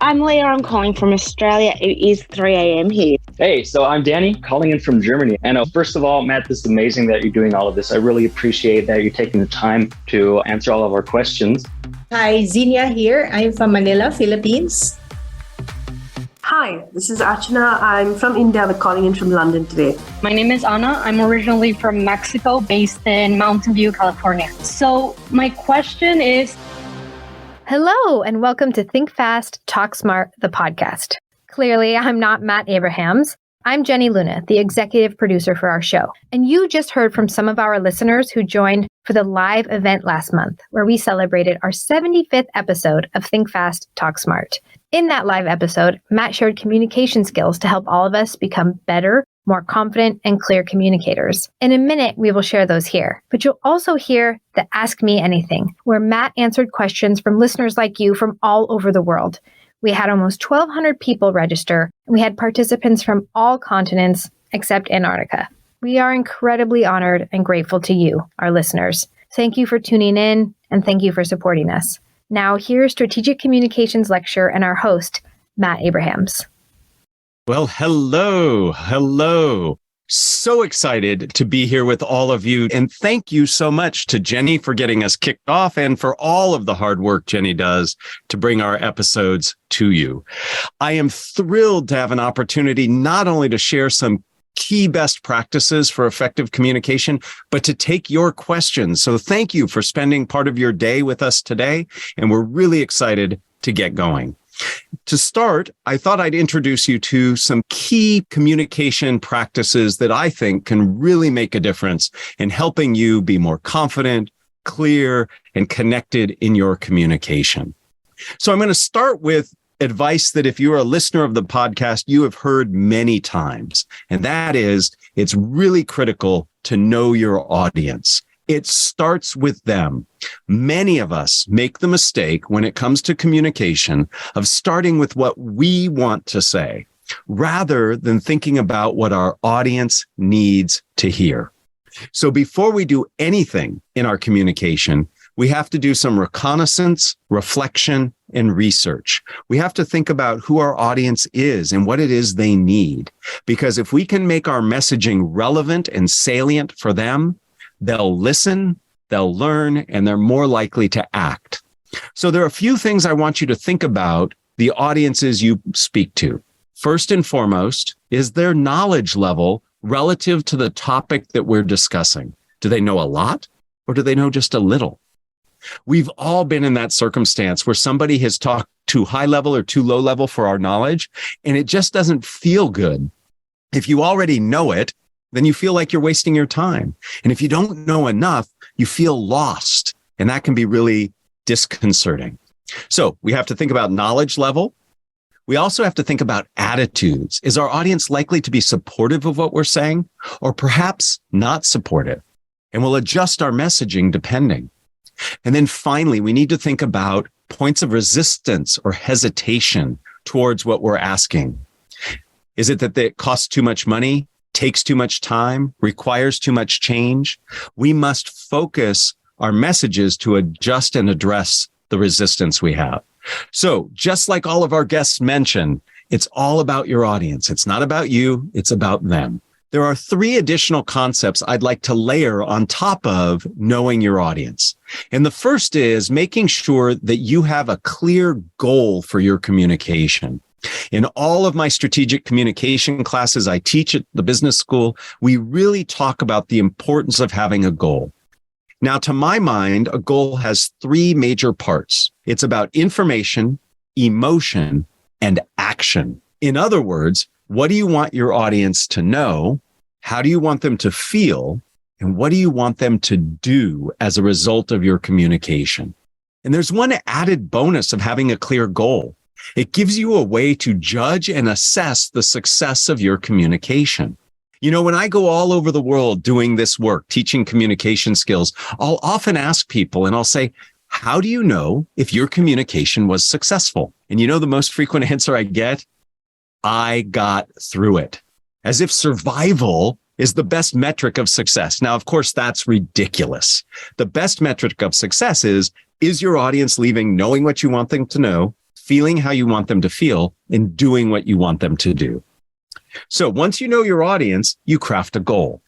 I'm Leah. I'm calling from Australia. It is 3 a.m. here. Hey, so I'm Danny, calling in from Germany. And first of all, Matt, this is amazing that you're doing all of this. I really appreciate that you're taking the time to answer all of our questions. Hi, Zinnia here. I'm from Manila, Philippines. Hi, this is Archana. I'm from India, but calling in from London today. My name is Anna. I'm originally from Mexico, based in Mountain View, California. So my question is... Hello, and welcome to Think Fast, Talk Smart, the podcast. Clearly, I'm not Matt Abrahams. I'm Jenny Luna, the executive producer for our show. And you just heard from some of our listeners who joined for the live event last month, where we celebrated our 75th episode of Think Fast, Talk Smart. In that live episode, Matt shared communication skills to help all of us become better, more confident, and clear communicators. In a minute, we will share those here. But you'll also hear the Ask Me Anything, where Matt answered questions from listeners like you from all over the world. We had almost 1,200 people register, and we had participants from all continents except Antarctica. We are incredibly honored and grateful to you, our listeners. Thank you for tuning in, and thank you for supporting us. Now, here's Strategic Communications Lecturer and our host, Matt Abrahams. Well, hello. So excited to be here with all of you. And thank you so much to Jenny for getting us kicked off and for all of the hard work Jenny does to bring our episodes to you. I am thrilled to have an opportunity not only to share some key best practices for effective communication, but to take your questions. So thank you for spending part of your day with us today. And we're really excited to get going. To start, I thought I'd introduce you to some key communication practices that I think can really make a difference in helping you be more confident, clear, and connected in your communication. So I'm going to start with advice that if you're a listener of the podcast, you have heard many times. And that is, it's really critical to know your audience. It starts with them. Many of us make the mistake when it comes to communication of starting with what we want to say, rather than thinking about what our audience needs to hear. So before we do anything in our communication, we have to do some reconnaissance, reflection, and research. We have to think about who our audience is and what it is they need. Because if we can make our messaging relevant and salient for them, they'll listen, they'll learn, and they're more likely to act. So there are a few things I want you to think about the audiences you speak to. First and foremost is their knowledge level relative to the topic that we're discussing. Do they know a lot or do they know just a little? We've all been in that circumstance where somebody has talked too high level or too low level for our knowledge, and it just doesn't feel good. If you already know it, then you feel like you're wasting your time. And if you don't know enough, you feel lost. And that can be really disconcerting. So we have to think about knowledge level. We also have to think about attitudes. Is our audience likely to be supportive of what we're saying, or perhaps not supportive? And we'll adjust our messaging depending. And then finally, we need to think about points of resistance or hesitation towards what we're asking. Is it that it costs too much money, takes too much time, requires too much change? We must focus our messages to adjust and address the resistance we have. So just like all of our guests mentioned, it's all about your audience. It's not about you, it's about them. There are 3 additional concepts I'd like to layer on top of knowing your audience. And the first is making sure that you have a clear goal for your communication. In all of my strategic communication classes I teach at the business school, we really talk about the importance of having a goal. Now, to my mind, a goal has 3 major parts. It's about information, emotion, and action. In other words, what do you want your audience to know? How do you want them to feel? And what do you want them to do as a result of your communication? And there's one added bonus of having a clear goal. It gives you a way to judge and assess the success of your communication. You know, when I go all over the world doing this work, teaching communication skills, I'll often ask people and I'll say, how do you know if your communication was successful? And you know the most frequent answer I get? I got through it. As if survival is the best metric of success. Now, of course, that's ridiculous. The best metric of success is your audience leaving knowing what you want them to know, feeling how you want them to feel, and doing what you want them to do. So once you know your audience, you craft a goal.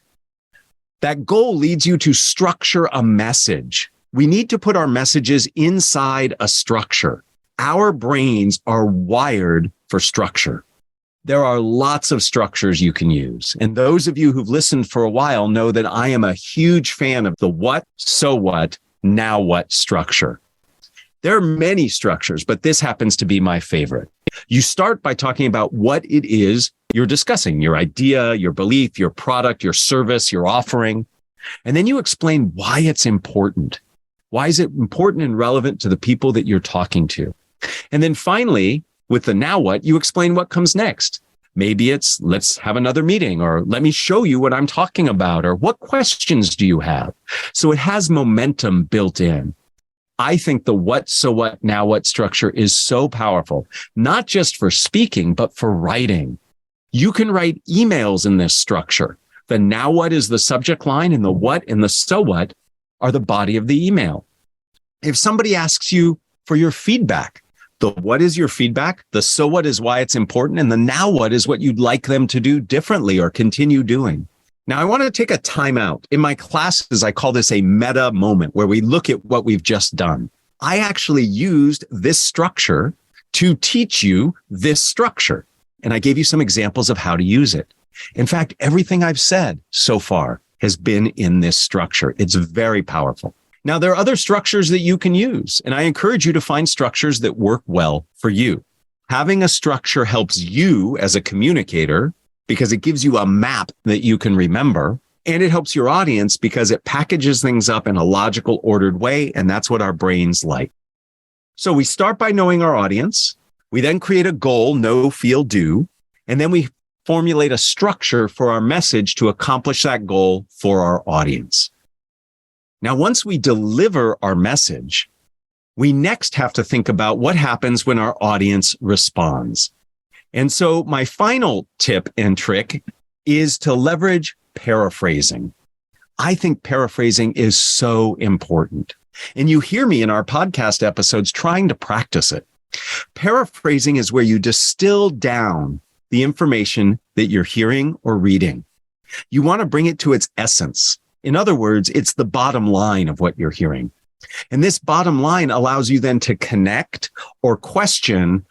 That goal leads you to structure a message. We need to put our messages inside a structure. Our brains are wired for structure. There are lots of structures you can use. And those of you who've listened for a while know that I am a huge fan of the what, so what, now what structure. There are many structures, but this happens to be my favorite. You start by talking about what it is you're discussing, your idea, your belief, your product, your service, your offering. And then you explain why it's important. Why is it important and relevant to the people that you're talking to? And then finally, with the now what, you explain what comes next. Maybe it's let's have another meeting, or let me show you what I'm talking about, or what questions do you have? So it has momentum built in. I think the what, so what, now what structure is so powerful, not just for speaking, but for writing. You can write emails in this structure. The now what is the subject line, and the what and the so what are the body of the email. If somebody asks you for your feedback, the what is your feedback, the so what is why it's important, and the now what is what you'd like them to do differently or continue doing. Now, I want to take a time out. In my classes, I call this a meta moment where we look at what we've just done. I actually used this structure to teach you this structure. And I gave you some examples of how to use it. In fact, everything I've said so far has been in this structure. It's very powerful. Now, there are other structures that you can use, and I encourage you to find structures that work well for you. Having a structure helps you as a communicator because it gives you a map that you can remember, and it helps your audience because it packages things up in a logical, ordered way, and that's what our brains like. So we start by knowing our audience. We then create a goal, know, feel, do, and then we formulate a structure for our message to accomplish that goal for our audience. Now, once we deliver our message, we next have to think about what happens when our audience responds. And so my final tip and trick is to leverage paraphrasing. I think paraphrasing is so important. And you hear me in our podcast episodes trying to practice it. Paraphrasing is where you distill down the information that you're hearing or reading. You want to bring it to its essence. In other words, it's the bottom line of what you're hearing. And this bottom line allows you then to connect or question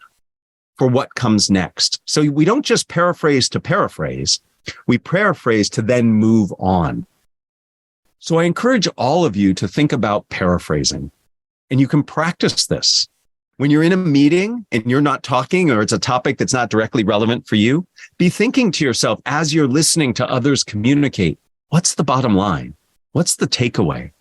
for what comes next. So we don't just paraphrase to paraphrase. We paraphrase to then move on. So I encourage all of you to think about paraphrasing, and you can practice this. When you're in a meeting and you're not talking, or it's a topic that's not directly relevant for you, be thinking to yourself as you're listening to others communicate, what's the bottom line? What's the takeaway?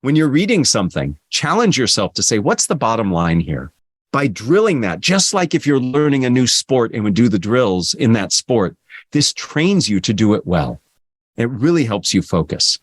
When you're reading something, challenge yourself to say, what's the bottom line here? By drilling that, just like if you're learning a new sport and would do the drills in that sport, this trains you to do it well. It really helps you focus.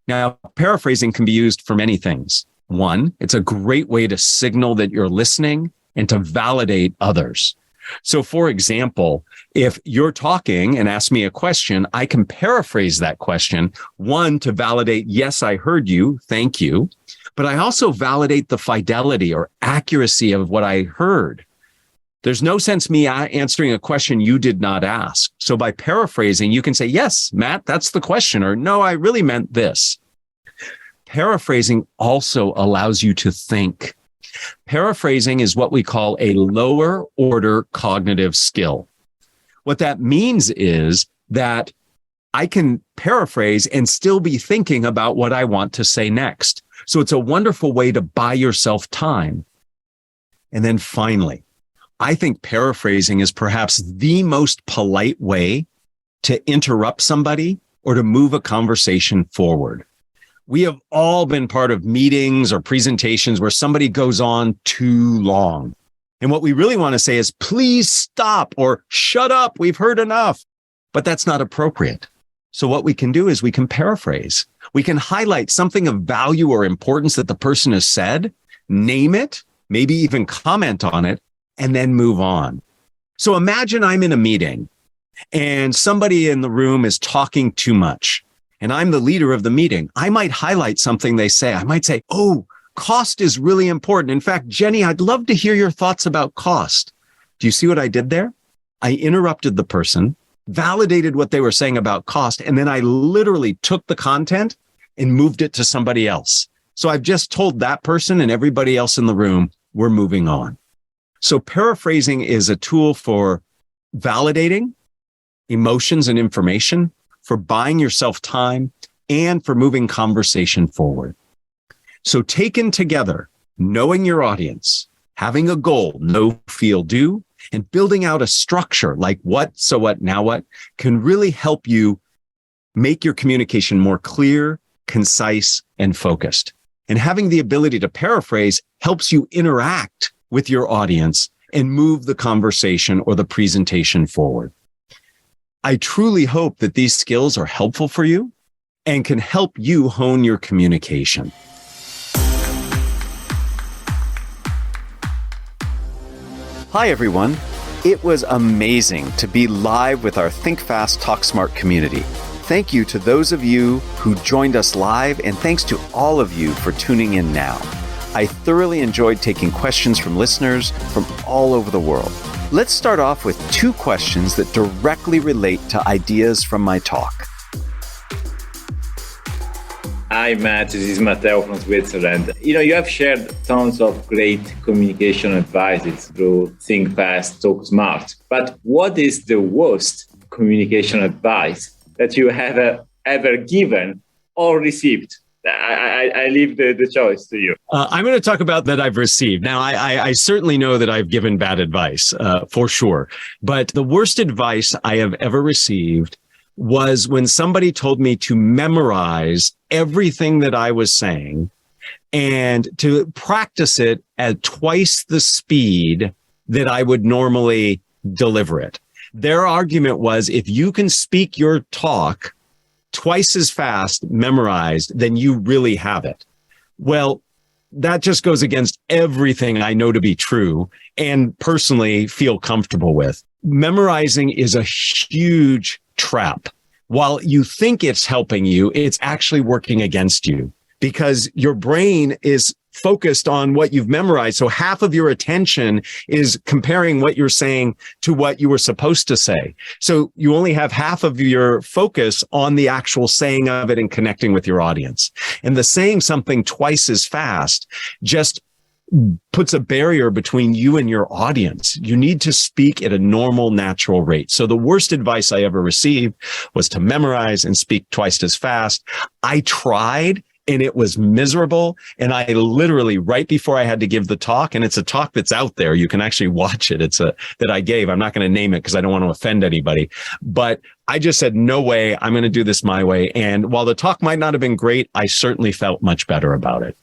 Now, paraphrasing can be used for many things. One, it's a great way to signal that you're listening and to validate others. So, for example, if you're talking and ask me a question, I can paraphrase that question. One, to validate, yes, I heard you. Thank you. But I also validate the fidelity or accuracy of what I heard. There's no sense me answering a question you did not ask. So by paraphrasing, you can say, yes, Matt, that's the question, or no, I really meant this. Paraphrasing also allows you to think. Paraphrasing is what we call a lower order cognitive skill. What that means is that I can paraphrase and still be thinking about what I want to say next. So it's a wonderful way to buy yourself time. And then finally, I think paraphrasing is perhaps the most polite way to interrupt somebody or to move a conversation forward. We have all been part of meetings or presentations where somebody goes on too long. And what we really want to say is, please stop or shut up. We've heard enough. But that's not appropriate. So what we can do is we can paraphrase. We can highlight something of value or importance that the person has said, name it, maybe even comment on it, and then move on. So imagine I'm in a meeting and somebody in the room is talking too much. And I'm the leader of the meeting. I might highlight something they say. I might say, oh, Cost is really important. In fact, Jenny, I'd love to hear your thoughts about cost. Do you see what I did there? I interrupted the person, validated what they were saying about cost, and then I literally took the content and moved it to somebody else. So I've just told that person and everybody else in the room, we're moving on. So paraphrasing is a tool for validating emotions and information, for buying yourself time, and for moving conversation forward. So taken together, knowing your audience, having a goal, know, feel, do, and building out a structure like what, so what, now what, can really help you make your communication more clear, concise, and focused. And having the ability to paraphrase helps you interact with your audience and move the conversation or the presentation forward. I truly hope that these skills are helpful for you and can help you hone your communication. Hi, everyone. It was amazing to be live with our Think Fast, Talk Smart community. Thank you to those of you who joined us live, and thanks to all of you for tuning in now. I thoroughly enjoyed taking questions from listeners from all over the world. Let's start off with 2 questions that directly relate to ideas from my talk. Hi, Matt. This is Matteo from Switzerland. You have shared tons of great communication advices through Think Fast, Talk Smart. But what is the worst communication advice that you have ever given or received? I leave the choice to you. I'm going to talk about that I've received. Now, I certainly know that I've given bad advice, for sure. But the worst advice I have ever received was when somebody told me to memorize everything that I was saying and to practice it at twice the speed that I would normally deliver it. Their argument was, if you can speak your talk twice as fast, memorized, then you really have it. Well, that just goes against everything I know to be true and personally feel comfortable with. Memorizing is a huge trap. While you think it's helping you, it's actually working against you because your brain is focused on what you've memorized. So half of your attention is comparing what you're saying to what you were supposed to say. So you only have half of your focus on the actual saying of it and connecting with your audience. And the saying something twice as fast just puts a barrier between you and your audience. You need to speak at a normal, natural rate. So the worst advice I ever received was to memorize and speak twice as fast. I tried and it was miserable. And I literally, right before I had to give the talk, and it's a talk that's out there, you can actually watch it. That I gave. I'm not going to name it because I don't want to offend anybody, but I just said, no way, I'm going to do this my way. And while the talk might not have been great, I certainly felt much better about it.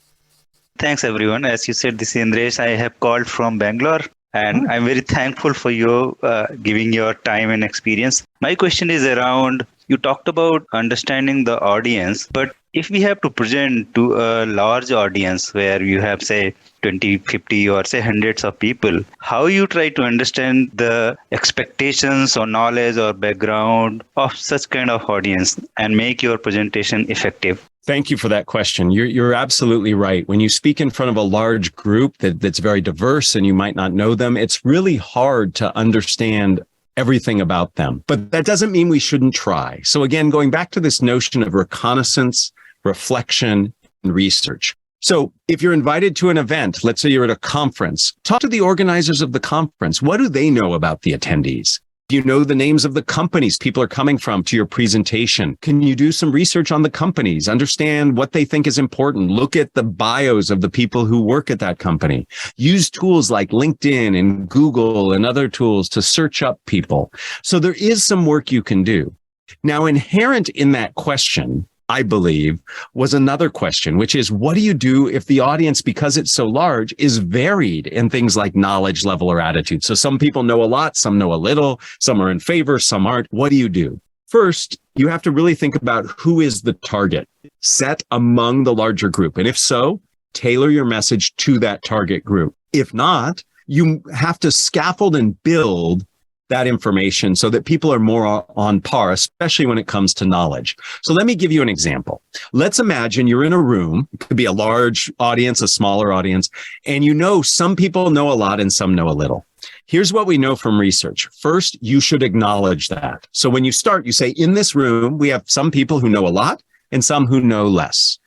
Thanks, everyone. As you said, this is Indresh. I have called from Bangalore, and I'm very thankful for you giving your time and experience. My question is around, you talked about understanding the audience, but if we have to present to a large audience where you have, say, 20, 50, or say hundreds of people, how you try to understand the expectations or knowledge or background of such kind of audience and make your presentation effective? Thank you for that question. You're absolutely right. When you speak in front of a large group that's very diverse and you might not know them, it's really hard to understand everything about them. But that doesn't mean we shouldn't try. So again, going back to this notion of reconnaissance, reflection, and research. So if you're invited to an event, let's say you're at a conference, talk to the organizers of the conference. What do they know about the attendees? Do you know the names of the companies people are coming from to your presentation? Can you do some research on the companies? Understand what they think is important. Look at the bios of the people who work at that company. Use tools like LinkedIn and Google and other tools to search up people. So there is some work you can do. Now, inherent in that question, I believe, was another question, which is, what do you do if the audience, because it's so large, is varied in things like knowledge level or attitude? So some people know a lot, some know a little, some are in favor, some aren't. What do you do? First, you have to really think about who is the target set among the larger group. And if so, tailor your message to that target group. If not, you have to scaffold and build that information so that people are more on par, especially when it comes to knowledge. So let me give you an example. Let's imagine you're in a room. It could be a large audience, a smaller audience, and you know some people know a lot and some know a little. Here's what we know from research. First, you should acknowledge that. So when you start, you say, in this room, we have some people who know a lot and some who know less.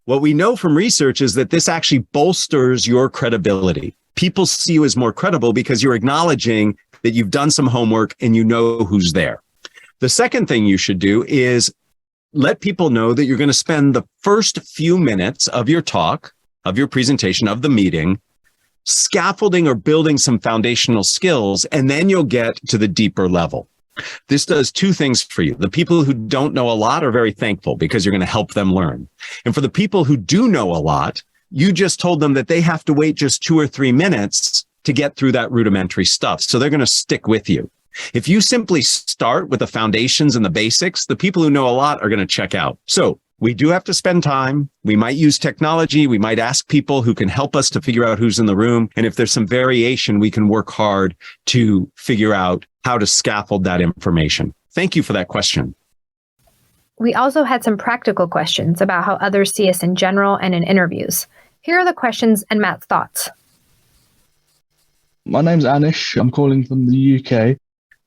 What we know from research is that this actually bolsters your credibility. People see you as more credible because you're acknowledging that you've done some homework and you know who's there. The second thing you should do is let people know that you're going to spend the first few minutes of your talk, of your presentation, of the meeting, scaffolding or building some foundational skills, and then you'll get to the deeper level. This does two things for you. The people who don't know a lot are very thankful because you're going to help them learn. And for the people who do know a lot, you just told them that they have to wait just 2 or 3 minutes to get through that rudimentary stuff. So they're going to stick with you. If you simply start with the foundations and the basics, the people who know a lot are going to check out. So we do have to spend time. We might use technology. We might ask people who can help us to figure out who's in the room. And if there's some variation, we can work hard to figure out how to scaffold that information. Thank you for that question. We also had some practical questions about how others see us in general and in interviews. Here are the questions and Matt's thoughts. My name's Anish. I'm calling from the UK.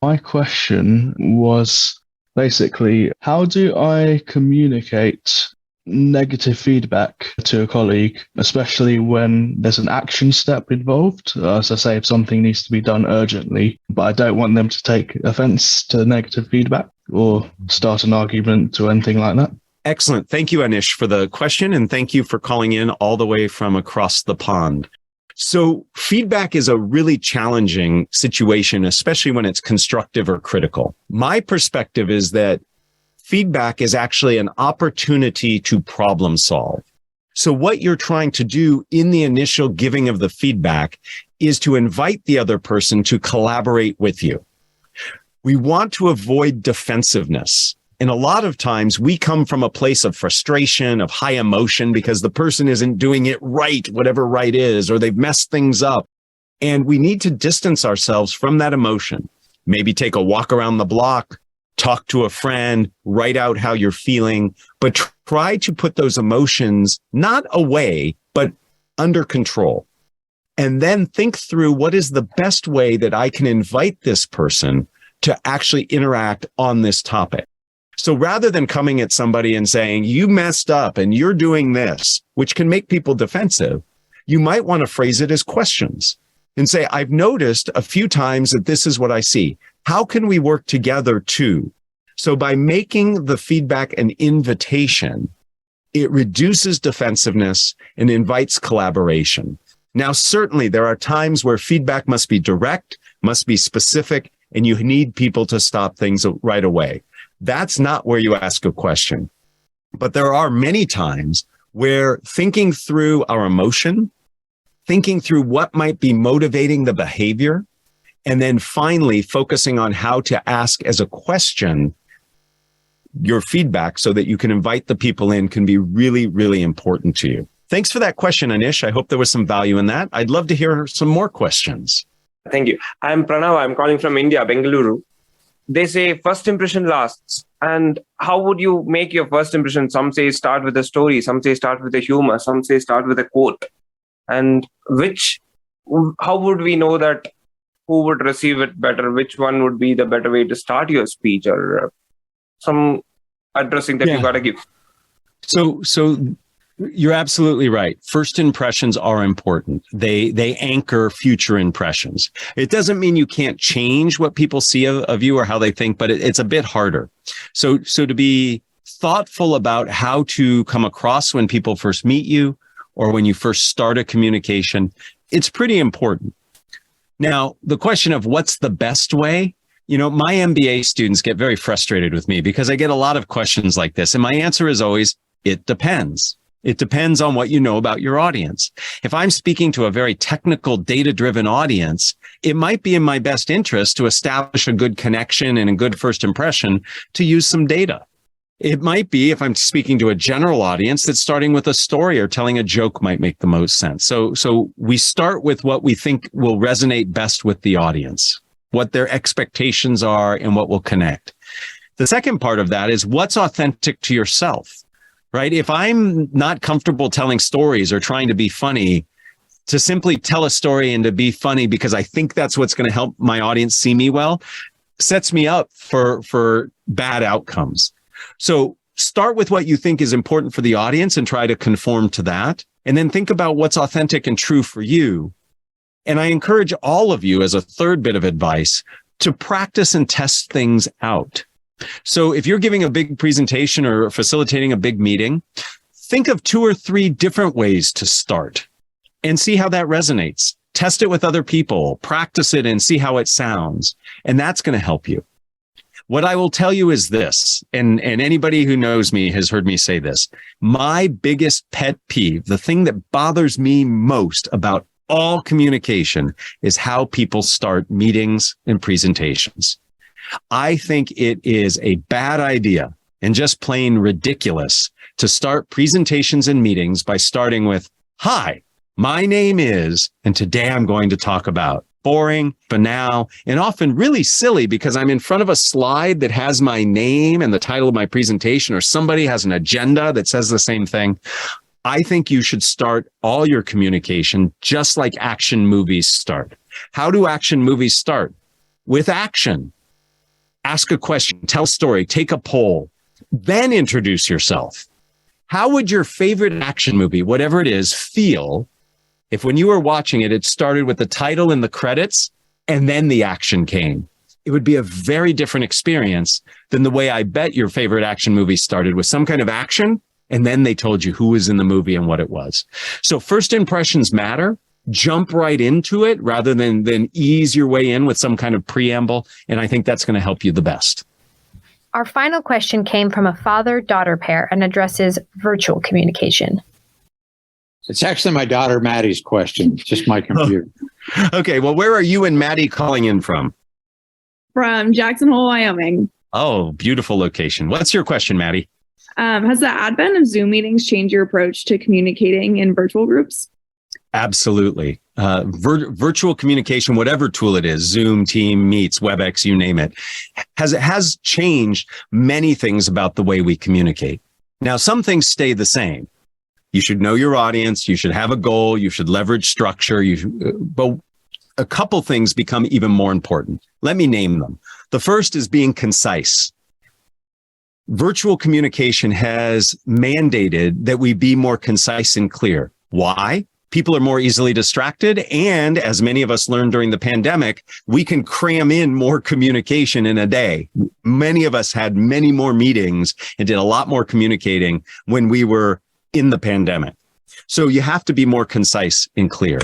My question was basically, how do I communicate negative feedback to a colleague, especially when there's an action step involved? As I say, if something needs to be done urgently, but I don't want them to take offense to negative feedback or start an argument or anything like that. Excellent. Thank you, Anish, for the question. And thank you for calling in all the way from across the pond. So feedback is a really challenging situation, especially when it's constructive or critical. My perspective is that feedback is actually an opportunity to problem solve. So what you're trying to do in the initial giving of the feedback is to invite the other person to collaborate with you. We want to avoid defensiveness. And a lot of times we come from a place of frustration, of high emotion, because the person isn't doing it right, whatever right is, or they've messed things up. And we need to distance ourselves from that emotion. Maybe take a walk around the block, talk to a friend, write out how you're feeling, but try to put those emotions not away, but under control. And then think through what is the best way that I can invite this person to actually interact on this topic. So rather than coming at somebody and saying, you messed up and you're doing this, which can make people defensive, you might want to phrase it as questions and say, I've noticed a few times that this is what I see. How can we work together too? So by making the feedback an invitation, it reduces defensiveness and invites collaboration. Now, certainly there are times where feedback must be direct, must be specific, and you need people to stop things right away. That's not where you ask a question. But there are many times where thinking through our emotion, thinking through what might be motivating the behavior, and then finally focusing on how to ask as a question your feedback so that you can invite the people in can be really, really important to you. Thanks for that question, Anish. I hope there was some value in that. I'd love to hear some more questions. Thank you. I'm Pranav. I'm calling from India, Bengaluru. They say first impression lasts. And how would you make your first impression? Some say start with a story. Some say start with a humor. Some say start with a quote. And how would we know that who would receive it better? Which one would be the better way to start your speech, or some addressing that you got to give? So you're absolutely right. First impressions are important. They anchor future impressions. It doesn't mean you can't change what people see of you or how they think, but it's a bit harder. So to be thoughtful about how to come across when people first meet you or when you first start a communication, it's pretty important. Now, the question of what's the best way, my MBA students get very frustrated with me because I get a lot of questions like this. And my answer is always, it depends. It depends on what you know about your audience. If I'm speaking to a very technical, data-driven audience, it might be in my best interest to establish a good connection and a good first impression to use some data. It might be, if I'm speaking to a general audience, that starting with a story or telling a joke might make the most sense. So we start with what we think will resonate best with the audience. what their expectations are, and what will connect. The second part of that is what's authentic to yourself, right? If I'm not comfortable telling stories or trying to be funny, to simply tell a story and to be funny because I think that's what's going to help my audience see me well, sets me up for bad outcomes. So start with what you think is important for the audience and try to conform to that. And then think about what's authentic and true for you. And I encourage all of you, as a third bit of advice, to practice and test things out. So if you're giving a big presentation or facilitating a big meeting, think of 2 or 3 different ways to start and see how that resonates. Test it with other people, practice it and see how it sounds. And that's going to help you. What I will tell you is this, and anybody who knows me has heard me say this. My biggest pet peeve, the thing that bothers me most about all communication, is how people start meetings and presentations. I think it is a bad idea and just plain ridiculous to start presentations and meetings by starting with, "Hi, my name is," and today I'm going to talk about. Boring, banal, and often really silly because I'm in front of a slide that has my name and the title of my presentation, or somebody has an agenda that says the same thing. I think you should start all your communication just like action movies start. How do action movies start? With action. Ask a question, tell a story, take a poll, then introduce yourself. How would your favorite action movie, whatever it is, feel if when you were watching it, it started with the title and the credits, and then the action came? It would be a very different experience than the way I bet your favorite action movie started, with some kind of action, and then they told you who was in the movie and what it was. So first impressions matter. Jump right into it rather than ease your way in with some kind of preamble. And I think that's going to help you the best. Our final question came from a father-daughter pair and addresses virtual communication. It's actually my daughter Maddie's question, just my computer. Okay, well, where are you and Maddie calling in from? From Jackson Hole, Wyoming. Oh, beautiful location. What's your question, Maddie? Has the advent of Zoom meetings changed your approach to communicating in virtual groups? Absolutely. Virtual communication, whatever tool it is, Zoom, Team, Meets, WebEx, you name it, has changed many things about the way we communicate. Now, some things stay the same. You should know your audience. You should have a goal. You should leverage structure. But a couple things become even more important. Let me name them. The first is being concise. Virtual communication has mandated that we be more concise and clear. Why? People are more easily distracted. And as many of us learned during the pandemic, we can cram in more communication in a day. Many of us had many more meetings and did a lot more communicating when we were in the pandemic. So you have to be more concise and clear.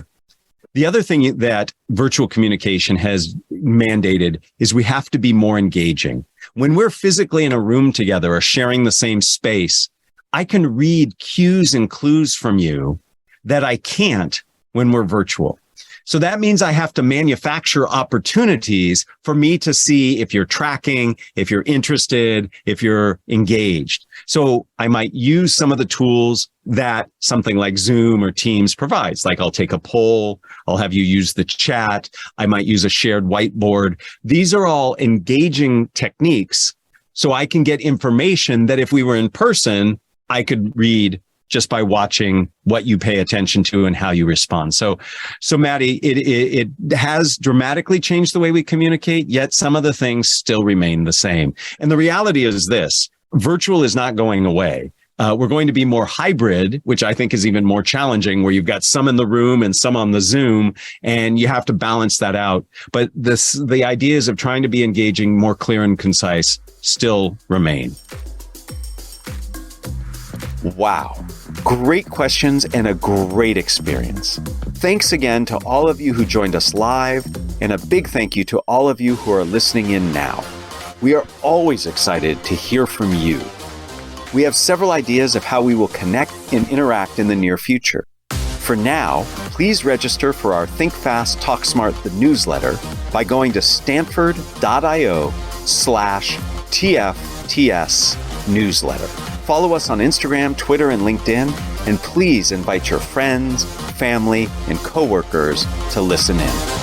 The other thing that virtual communication has mandated is we have to be more engaging. When we're physically in a room together or sharing the same space, I can read cues and clues from you that I can't when we're virtual. So that means I have to manufacture opportunities for me to see if you're tracking, if you're interested, if you're engaged. So I might use some of the tools that something like Zoom or Teams provides. Like I'll take a poll, I'll have you use the chat, I might use a shared whiteboard. These are all engaging techniques. So I can get information that if we were in person, I could read just by watching what you pay attention to and how you respond. So Maddie, it has dramatically changed the way we communicate, yet some of the things still remain the same. And the reality is this: virtual is not going away. We're going to be more hybrid, which I think is even more challenging, where you've got some in the room and some on the Zoom, and you have to balance that out. But the ideas of trying to be engaging, more clear and concise still remain. Wow. Great questions and a great experience. Thanks again to all of you who joined us live, and a big thank you to all of you who are listening in now. We are always excited to hear from you. We have several ideas of how we will connect and interact in the near future. For now, please register for our Think Fast, Talk Smart, the newsletter by going to stanford.io/TFTS newsletter. Follow us on Instagram, Twitter, and LinkedIn, and please invite your friends, family, and coworkers to listen in.